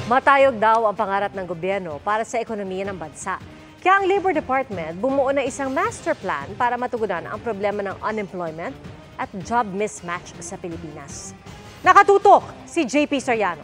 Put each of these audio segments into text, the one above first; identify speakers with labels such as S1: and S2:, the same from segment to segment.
S1: Matayog daw ang pangarap ng gobyerno para sa ekonomiya ng bansa. Kaya ang Labor Department bumuo na isang master plan para matugunan ang problema ng unemployment at job mismatch sa Pilipinas. Nakatutok si JP Soriano.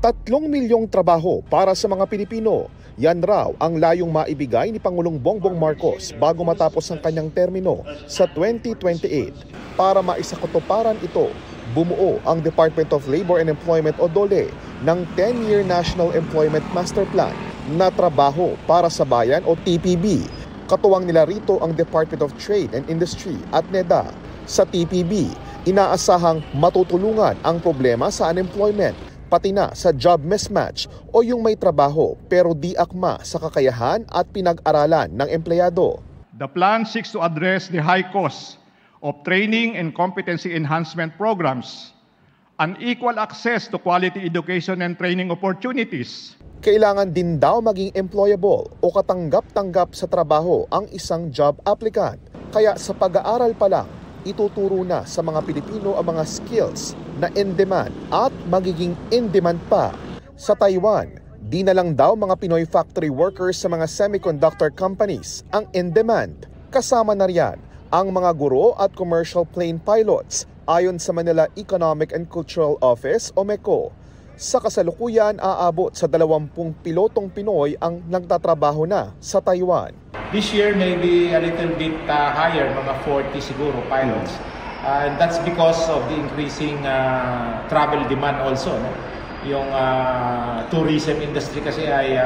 S2: 3 milyong trabaho para sa mga Pilipino. Yan raw ang layong maibigay ni Pangulong Bongbong Marcos bago matapos ang kanyang termino sa 2028. Para maisakutuparan ito, bumuo ang Department of Labor and Employment o DOLE ng 10-year National Employment Master Plan na trabaho para sa bayan o TPB. Katuwang nila rito ang Department of Trade and Industry at NEDA. Sa TPB, inaasahang matutulungan ang problema sa unemployment, pati na sa job mismatch o yung may trabaho pero di akma sa kakayahan at pinag-aralan ng empleyado.
S3: The plan seeks to address the high cost of training and competency enhancement programs, unequal access to quality education and training opportunities.
S2: Kailangan din daw maging employable o katanggap-tanggap sa trabaho ang isang job applicant. Kaya sa pag-aaral pa lang, ituturo na sa mga Pilipino ang mga skills na in-demand at magiging in-demand pa. Sa Taiwan, di na lang daw mga Pinoy factory workers sa mga semiconductor companies ang in-demand. Kasama na riyan ang mga guro at commercial plane pilots ayon sa Manila Economic and Cultural Office o MECO. Sa kasalukuyan, aabot sa 20 pilotong Pinoy ang nagtatrabaho na sa Taiwan.
S4: This year may be a little bit higher, mga 40 siguro pilots. And that's because of the increasing travel demand also. No? Yung tourism industry kasi ay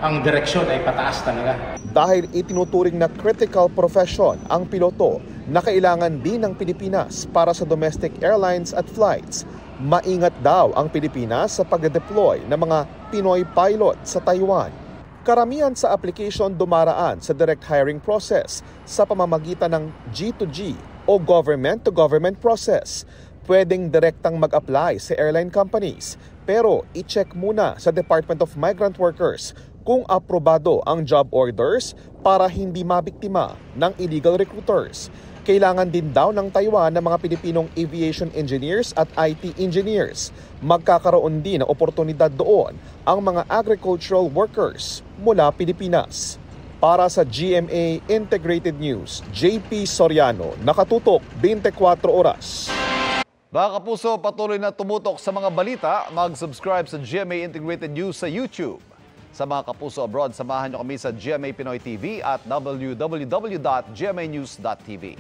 S4: ang direksyon ay pataas talaga.
S2: Dahil itinuturing na critical profession ang piloto na kailangan din ng Pilipinas para sa domestic airlines at flights, maingat daw ang Pilipinas sa pag-deploy ng mga Pinoy pilot sa Taiwan. Karamihan sa application dumaraan sa direct hiring process sa pamamagitan ng G2G o government-to-government process. Pwedeng direktang mag-apply sa airline companies, pero i-check muna sa Department of Migrant Workers kung aprobado ang job orders para hindi mabiktima ng illegal recruiters. Kailangan din daw ng Taiwan ng mga Pilipinong aviation engineers at IT engineers. Magkakaroon din ng oportunidad doon ang mga agricultural workers mula Pilipinas. Para sa GMA Integrated News, JP Soriano, nakatutok 24 oras.
S5: Mga kapuso, patuloy na tumutok sa mga balita. Mag-subscribe sa GMA Integrated News sa YouTube. Sa mga kapuso abroad, samahan niyo kami sa GMA Pinoy TV at www.gmanews.tv.